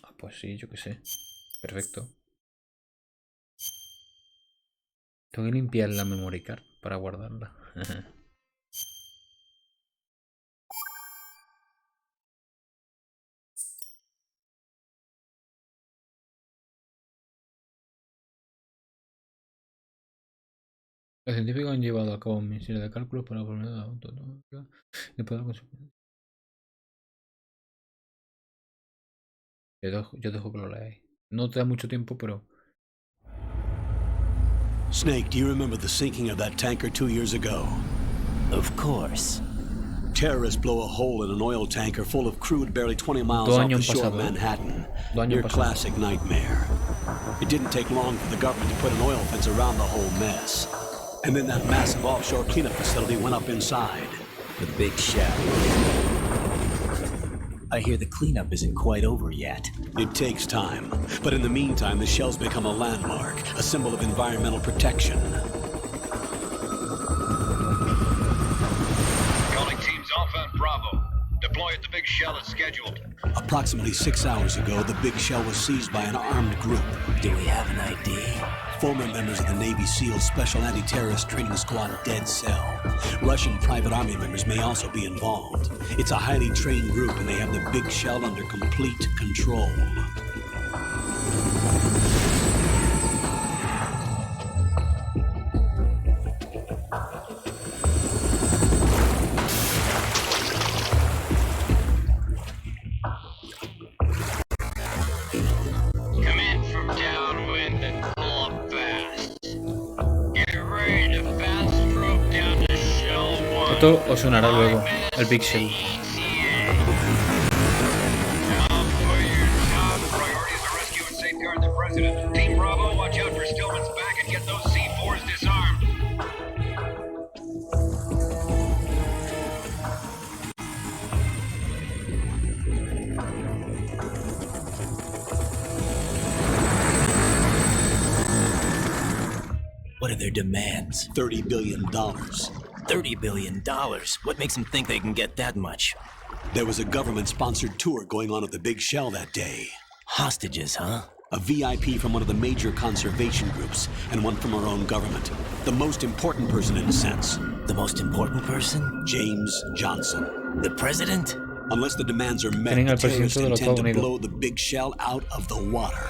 Ah, pues sí, yo qué sé. Perfecto. Tengo que limpiar la memory card para guardarla. Los científicos han llevado a cabo misiones de cálculo para poner la automática y poder conseguir. Yo dejo que lo leáis. No te da mucho tiempo, pero. Snake, do you remember the sinking of that tanker 2 years ago? Of course. Terrorists blow a hole in an oil tanker full of crude barely 20 miles off the shore of Manhattan. Your classic nightmare. It didn't take long for the government to put an oil fence around the whole mess. And then that massive offshore cleanup facility went up inside. The big shell. I hear the cleanup isn't quite over yet. It takes time. But in the meantime, the shell's become a landmark, a symbol of environmental protection. Calling teams Alpha and Bravo. Deploy at the big shell as scheduled. Approximately 6 hours ago, the big shell was seized by an armed group. Do we have an ID? Former members of the Navy SEAL Special Anti-Terrorist Training Squad Dead Cell. Russian private army members may also be involved. It's a highly trained group and they have the big shell under complete control. Esto os sonará luego, el pixel. Team Bravo, watch out for Stillman's back and get those C4s disarmed. What are their demands? $30 billion. $30 billion? What makes them think they can get that much? There was a government-sponsored tour going on at the Big Shell that day. Hostages, huh? A VIP from one of the major conservation groups, and one from our own government. The most important person in a sense. The most important person? James Johnson. The president? Unless the demands are met, the terrorists intend to blow the Big Shell out of the water.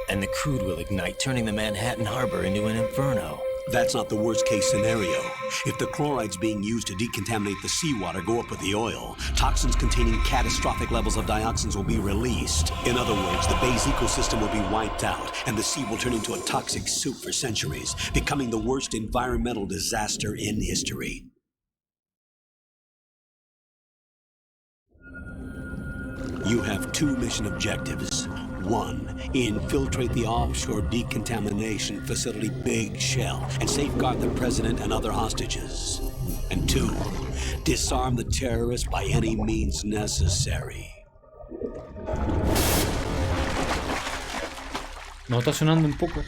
And the crude will ignite, turning the Manhattan Harbor into an inferno. That's not the worst-case scenario. If the chlorides being used to decontaminate the seawater go up with the oil, toxins containing catastrophic levels of dioxins will be released. In other words, the bay's ecosystem will be wiped out, and the sea will turn into a toxic soup for centuries, becoming the worst environmental disaster in history. You have 2 mission objectives. 1, infiltrate the offshore decontamination facility Big Shell and safeguard the president and other hostages. And 2, disarm the terrorists by any means necessary. ¿No está sonando un poco?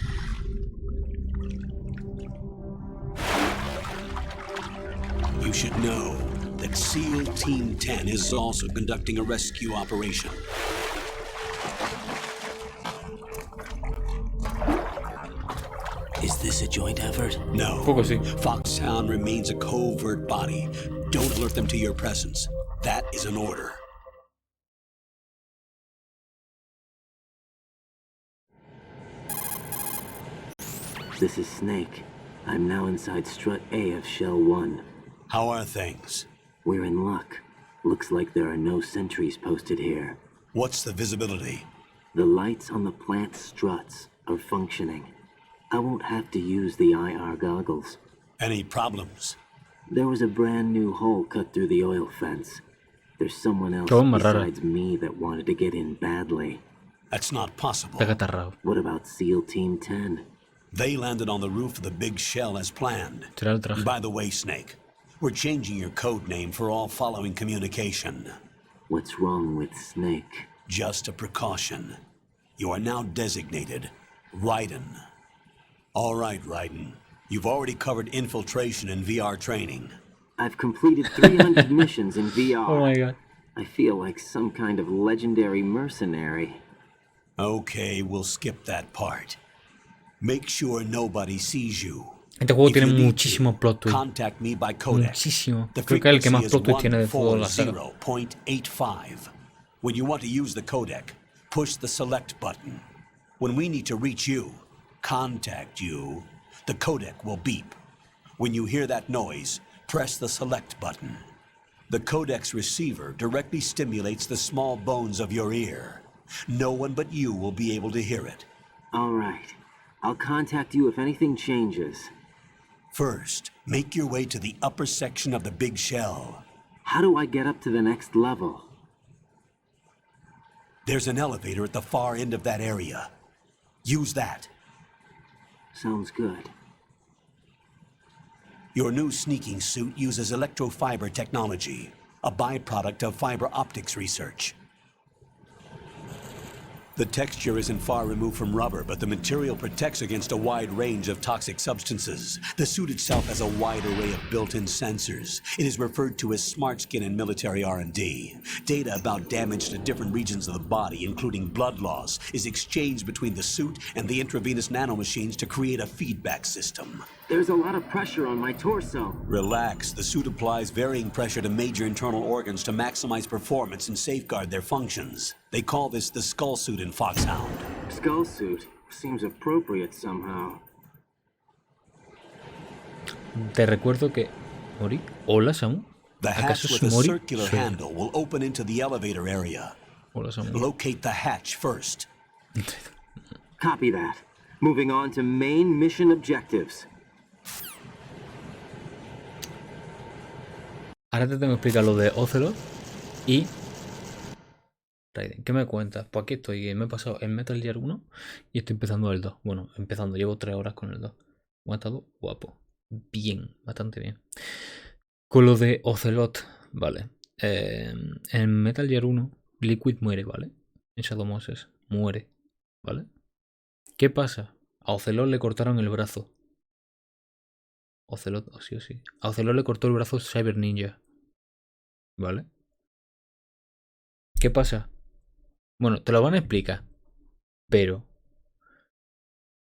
You should know that SEAL Team 10 is also conducting a rescue operation. Is this a joint effort? No. Poco sí. Foxhound remains a covert body. Don't alert them to your presence. That is an order. This is Snake. I'm now inside Strut A of Shell 1. How are things? We're in luck. Looks like there are no sentries posted here. What's the visibility? The lights on the plant struts are functioning. I won't have to use the IR goggles. Any problems? There was a brand new hole cut through the oil fence. There's someone else besides me that wanted to get in badly. That's not possible. What about SEAL Team 10? They landed on the roof of the Big Shell as planned. And by the way, Snake, we're changing your code name for all following communication. What's wrong with Snake? Just a precaution. You are now designated Raiden. All right, Raiden. You've already covered infiltration and VR training. I've completed 300 missions in VR. Oh my god. I feel like some kind of legendary mercenary. Okay, we'll skip that part. Make sure nobody sees you. Este juego If tiene you need muchísimos to, plot twists. contact me by codec. Muchísimo. The Creo que es el que más frequency is plot twist tiene de toda la saga. 140.85. When you want to use the codec, push the select button. When we need to reach you, contact you, the codec will beep. When you hear that noise, press the select button. The codec's receiver directly stimulates the small bones of your ear. No one but you will be able to hear it. All right. I'll contact you if anything changes. First, make your way to the upper section of the big shell. How do I get up to the next level? There's an elevator at the far end of that area. Use that. Sounds good. Your new sneaking suit uses electrofiber technology, a byproduct of fiber optics research. The texture isn't far removed from rubber, but the material protects against a wide range of toxic substances. The suit itself has a wide array of built-in sensors. It is referred to as smart skin in military R&D. Data about damage to different regions of the body, including blood loss, is exchanged between the suit and the intravenous nanomachines to create a feedback system. There's a lot of pressure on my torso. Relax. The suit applies varying pressure to major internal organs to maximize performance and safeguard their functions. They call this the skull suit in Foxhound. Skull suit seems appropriate somehow. Te recuerdo que... ¿Mori? ¿Hola, Samu? The hatch ¿Acaso with es a Mori? circular Sí. handle will open into the elevator area. Hola, Samu. Locate the hatch first. Copy that. Moving on to main mission objectives. Ahora te tengo que explicar lo de Ocelot y Raiden. ¿Qué me cuentas? Pues aquí estoy, me he pasado el Metal Gear 1 y estoy empezando el 2. Bueno, empezando, llevo 3 horas con el 2. Me ha estado guapo. Bien, bastante bien. Con lo de Ocelot, vale. En Metal Gear 1, Liquid muere, ¿vale? En Shadow Moses muere, ¿vale? ¿Qué pasa? A Ocelot le cortaron el brazo. Ocelot, sí o sí. A Ocelot le cortó el brazo Cyber Ninja. ¿Vale? ¿Qué pasa? Bueno, te lo van a explicar. Pero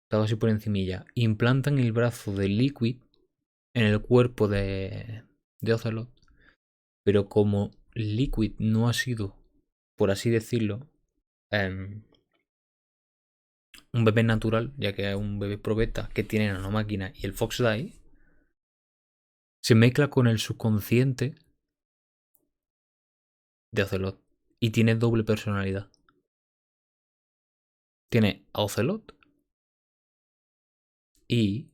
estaba así por encimilla. Implantan el brazo de Liquid en el cuerpo de Ocelot. Pero como Liquid no ha sido, por así decirlo, un bebé natural, ya que es un bebé probeta que tiene nanomáquina y el Fox Die, se mezcla con el subconsciente de Ocelot y tiene doble personalidad. Tiene a Ocelot y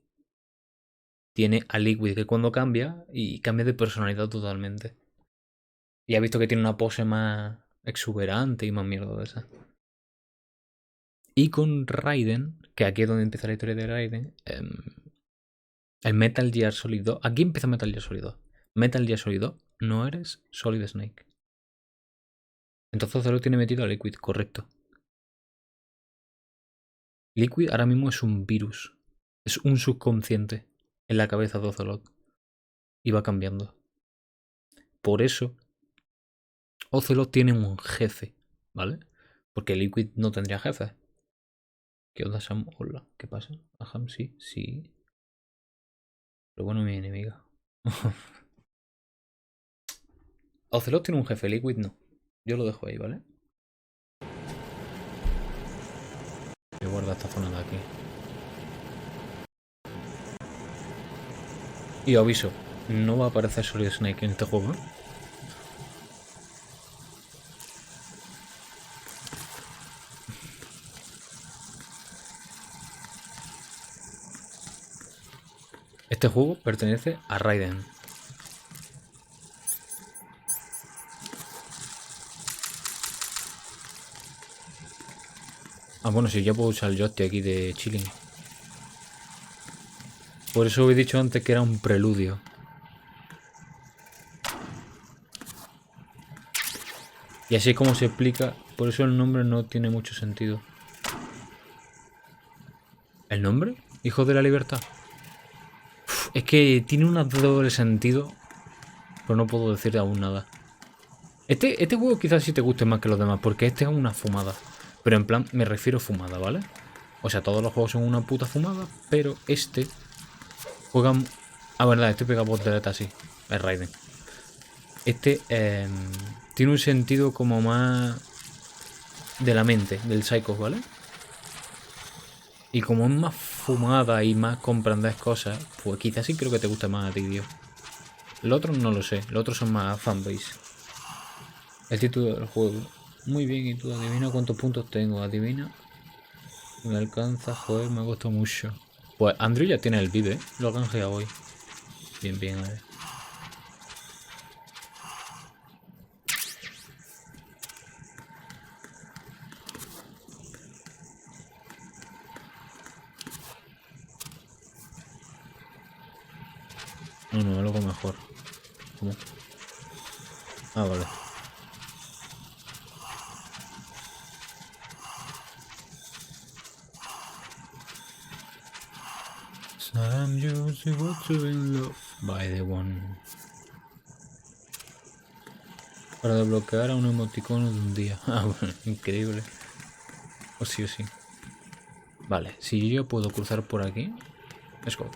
tiene a Liquid, que cuando cambia y cambia de personalidad totalmente. Y ha visto que tiene una pose más exuberante y más mierda de esa. Y con Raiden, que aquí es donde empieza la historia de Raiden, el Metal Gear Solid 2. Aquí empieza Metal Gear Solid 2. Metal Gear Solid 2, no eres Solid Snake. Entonces Ocelot tiene metido a Liquid, correcto. Liquid ahora mismo es un virus. Es un subconsciente en la cabeza de Ocelot. Y va cambiando. Por eso Ocelot tiene un jefe, ¿vale? Porque Liquid no tendría jefe. ¿Qué onda, Sam? Hola, ¿qué pasa? Ajá, sí, sí. Pero bueno, mi enemiga. Ocelot tiene un jefe, Liquid no. Yo lo dejo ahí, ¿vale? Voy a guardar esta zona de aquí. Y os aviso, no va a aparecer Solid Snake en este juego, ¿eh? Este juego pertenece a Raiden. Ah, bueno, sí, ya puedo usar el joystick aquí de chilling. Por eso he dicho antes que era un preludio. Y así es como se explica. Por eso el nombre no tiene mucho sentido. ¿El nombre? Hijo de la libertad. Uf, es que tiene un doble sentido. Pero no puedo decir aún nada. Este juego quizás sí te guste más que los demás. Porque este es una fumada. Pero en plan, me refiero a fumada, ¿vale? O sea, todos los juegos son una puta fumada, pero este juega... Ah, verdad, este pega volteretas así. Es Raiden. Este tiene un sentido como más de la mente, del Psycho, ¿vale? Y como es más fumada y más comprendes cosas, pues quizás sí creo que te guste más a ti, tío. El otro no lo sé, los otros son más fanbase. El título del juego. Muy bien, y tú adivina cuántos puntos tengo, adivina. Me alcanza, joder, me ha costado mucho. Pues Andrew ya tiene el vídeo, ¿eh? Lo ha canjeado hoy. Bien, bien, a ver. No, algo mejor. ¿Cómo? Ah, vale. I'm just in love by the one. Para desbloquear a un emoticono de un día. Ah, bueno, increíble. O sí o sí. Vale, si yo puedo cruzar por aquí. Let's go.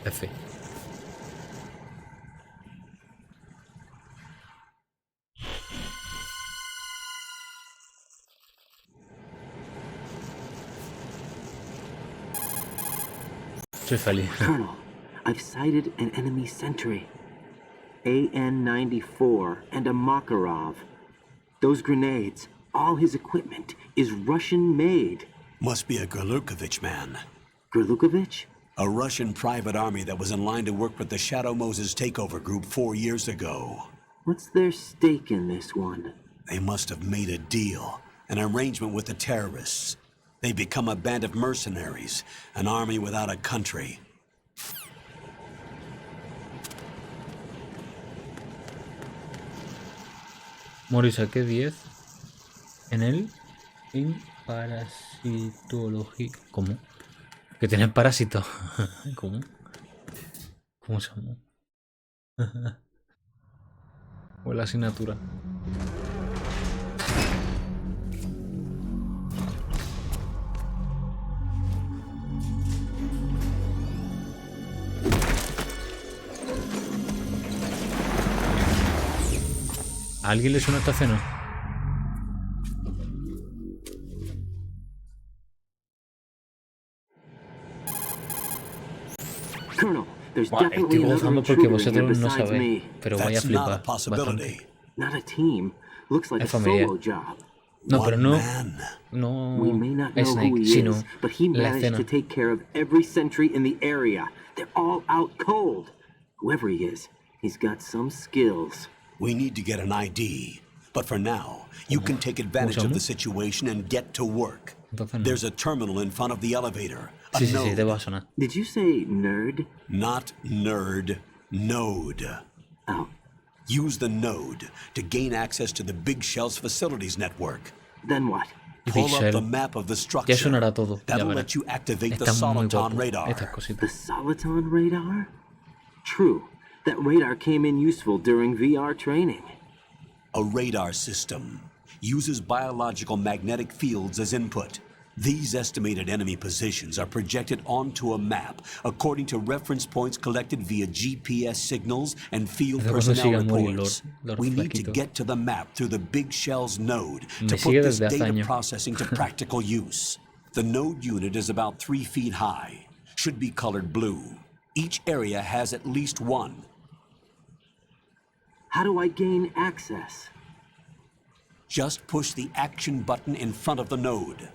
F. Soy feliz. Colonel, I've sighted an enemy sentry. AN-94 and a Makarov. Those grenades, all his equipment, is Russian-made. Must be a Gerlukovich man. Gerlukovich? A Russian private army that was in line to work with the Shadow Moses takeover group 4 years ago. What's their stake in this one? They must have made a deal, an arrangement with the terrorists. They become a band of mercenaries, an army without a country. Morisaki 10 en el parasitología. ¿Cómo? Que tiene parásito. ¿Cómo? ¿Cómo se llama? O la asignatura. ¿A alguien le suena esta escena? Colonel, there's Buah, definitely estoy another gozando porque intruder here vosotros no besides sabéis, me. pero vaya a That's not a flipar possibility. bastante. Not a team. Looks like a Es familiar. solo job. No, pero One no, man. We may no not know who Snake, he sino is, but he la managed escena. to take care of every sentry in the area. They're all out cold. Whoever he is, he's got some skills. We need to get an ID. But for now, you can take advantage of the situation and get to work. Entonces no. There's a terminal in front of the elevator. A Sí, sí, sí, te node. va a sonar. Did you say nerd? Not nerd, node. Oh, Use the node to gain access to the Big Shell's facilities network. then what? Big Pull up Shell. the map of the Ya structure. sonará todo, ya That'll verás. let you activate the Está muy Soliton guapo radar. estas The cositas. Soliton radar? True. That radar came in useful during VR training. A radar system uses biological magnetic fields as input. These estimated enemy positions are projected onto a map according to reference points collected via GPS signals and field Eso cuando personnel siga a morir reports. Lord We need to Flaquito. get to the map through the Big Shell's node Me to sigue put this desde hace data años. processing to practical use. The node unit is about 3 feet high, should be colored blue. Each area has at least one. How do I gain access? Just push the action button in front of the node.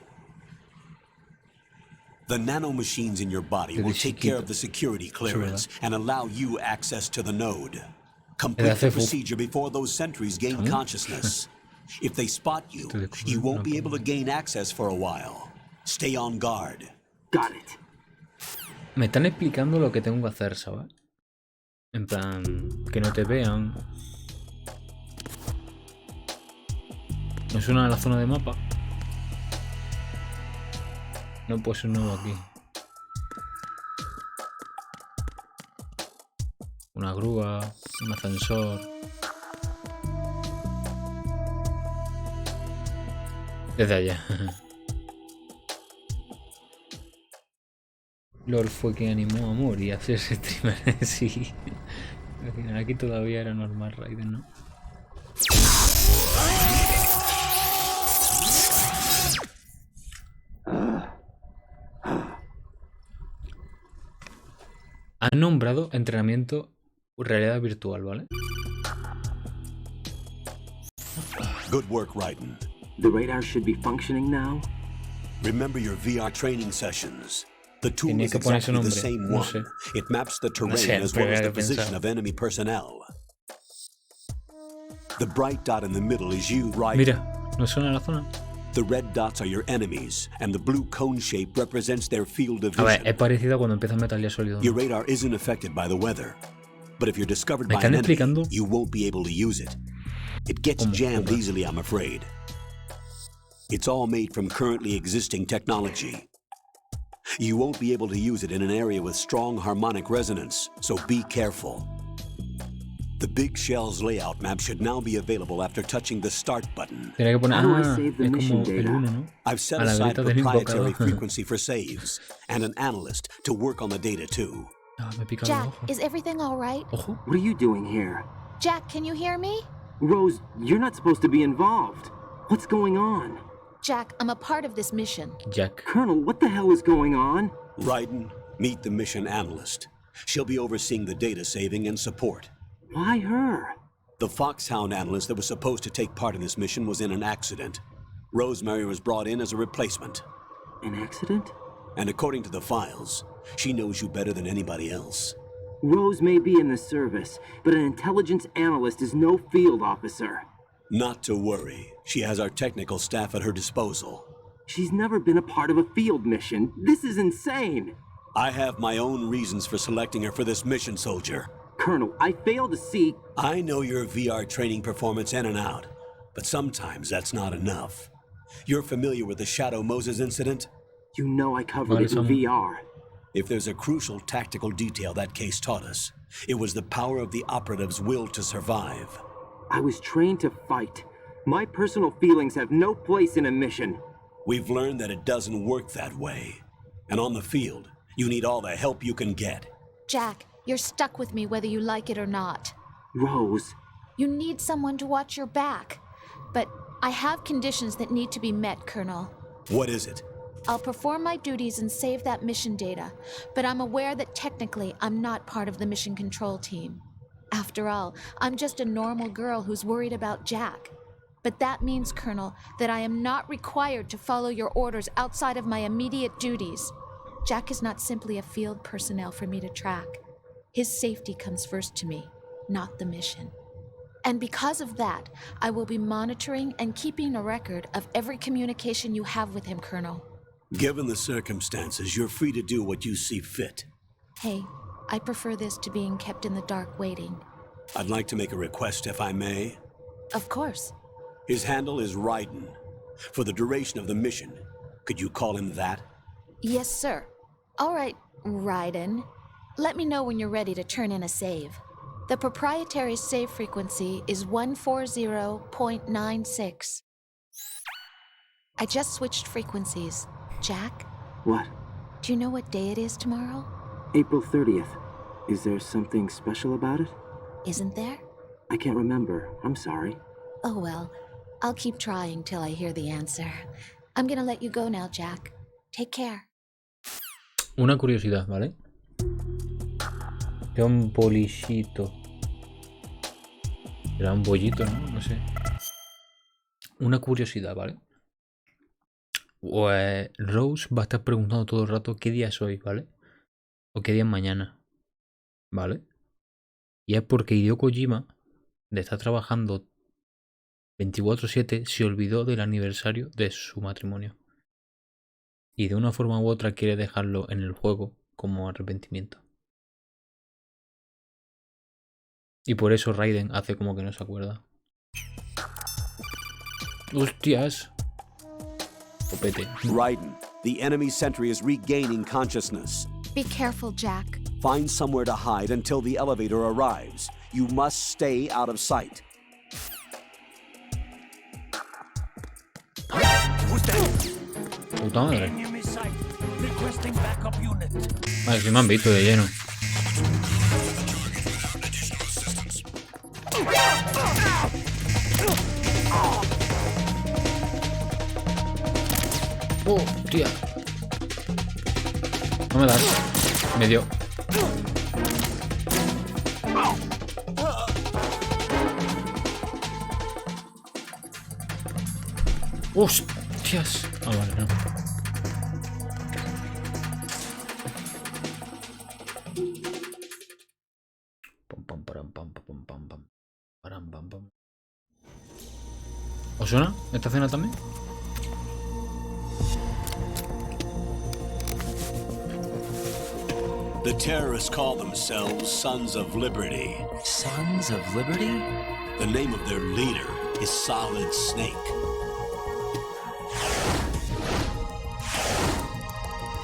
The nanomachines in your body will take care of the security clearance and allow you access to the node. Complete the procedure before those sentries gain consciousness. If they spot you, you won't be able to gain access for a while. Stay on guard. Got it. Me están explicando lo que tengo que hacer, ¿sabes? En plan, que no te vean. ¿No suena a la zona de mapa? No, pues un nuevo aquí. Una grúa, un ascensor. Desde allá. Lord fue quien animó a Mori a hacerse streamer. Sí. Al final aquí todavía era normal Raiden, ¿no? Han nombrado entrenamiento realidad virtual, ¿vale? Good work, Raiden. The radar should be functioning now. Remember your VR training sessions. The tool Tenía is que poner su exactly the nombre. same No one. sé. It maps the terrain sé, as well as pero the había que position pensar. of enemy personnel. The bright dot in the middle is you, Raiden. Mira, no suena la zona. The red dots are your enemies, and the blue cone shape represents their field of A ver, es vision. parecido a cuando empieza Metal Gear Solid 1. Your radar isn't affected by the weather, but if you're discovered Me by an están enemy, explicando you won't be able to use it. It gets ¿Cómo? jammed ¿Cómo? easily, I'm afraid. It's all made from currently existing technology. You won't be able to use it in an area with strong harmonic resonance, so be careful. The Big Shell's layout map should now be available after touching the start button. Tenía que poner. How do I Ah, save the es mission como el data? 1, ¿no? I've set A la aside grita del proprietary invocador. frequency for saves, and an analyst to work on the data too. Ah, me pica el Jack, ojo. is everything all right? Ojo. What are you doing here? Jack, can you hear me? Rose, you're not supposed to be involved. What's going on? Jack, I'm a part of this mission. Jack. Colonel, what the hell is going on? Raiden, meet the mission analyst. She'll be overseeing the data saving and support. Why her? The Foxhound analyst that was supposed to take part in this mission was in an accident. Rosemary was brought in as a replacement. An accident? And according to the files, she knows you better than anybody else. Rose may be in the service, but an intelligence analyst is no field officer. Not to worry. She has our technical staff at her disposal. She's never been a part of a field mission. This is insane. I have my own reasons for selecting her for this mission, soldier. Colonel, I fail to see... I know your VR training performance in and out, but sometimes that's not enough. You're familiar with the Shadow Moses incident? You know I covered Vale, it in son. VR. If there's a crucial tactical detail that case taught us, it was the power of the operative's will to survive. I was trained to fight. My personal feelings have no place in a mission. We've learned that it doesn't work that way. And on the field, you need all the help you can get. Jack, you're stuck with me whether you like it or not. Rose, You need someone to watch your back. But I have conditions that need to be met, Colonel. What is it? I'll perform my duties and save that mission data, but I'm aware that technically I'm not part of the mission control team. After all, I'm just a normal girl who's worried about Jack. But that means, Colonel, that I am not required to follow your orders outside of my immediate duties. Jack is not simply a field personnel for me to track. His safety comes first to me, not the mission. And because of that, I will be monitoring and keeping a record of every communication you have with him, Colonel. Given the circumstances, you're free to do what you see fit. Hey, I prefer this to being kept in the dark waiting. I'd like to make a request, if I may. Of course. His handle is Raiden. For the duration of the mission, could you call him that? Yes, sir. All right, Raiden. Let me know when you're ready to turn in a save. The proprietary save frequency is 140.96. I just switched frequencies. Jack, what? do you know what day it is tomorrow? April 30th. Is there something special about it? Isn't there? I can't remember. I'm sorry. Oh well, I'll keep trying till I hear the answer. I'm gonna let you go now, Jack. Take care. Una curiosidad, ¿vale? Era un polillito. Era un bollito, ¿no? No sé. Una curiosidad, ¿vale? Pues Rose va a estar preguntando todo el rato qué día es hoy, ¿vale? O qué día es mañana, ¿vale? Y es porque Hideo Kojima, de estar trabajando 24/7, se olvidó del aniversario de su matrimonio. Y de una forma u otra quiere dejarlo en el juego como arrepentimiento. Y por eso Raiden hace como que no se acuerda. ¡Hostias! Copete. Raiden, the enemy sentry is regaining consciousness. Be careful, Jack. Find somewhere to hide until the elevator arrives. You must stay out of sight. Puta madre. Vale, si me han visto de lleno. Hostia. No me das. Me dio. Hostias. Ah, vale, no. Pam, pam, param, pam, pam, pam, pam. Param, pam, pam. ¿Os suena esta escena también? The terrorists call themselves Sons of Liberty. Sons of Liberty? The name of their leader is Solid Snake.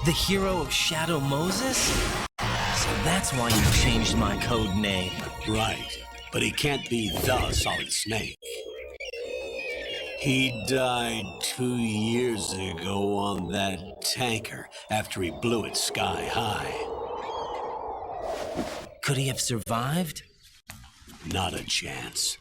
The hero of Shadow Moses? So that's why you changed my code name. Right, but he can't be the Solid Snake. He died 2 years ago on that tanker after he blew it sky high. Could he have survived? Not a chance.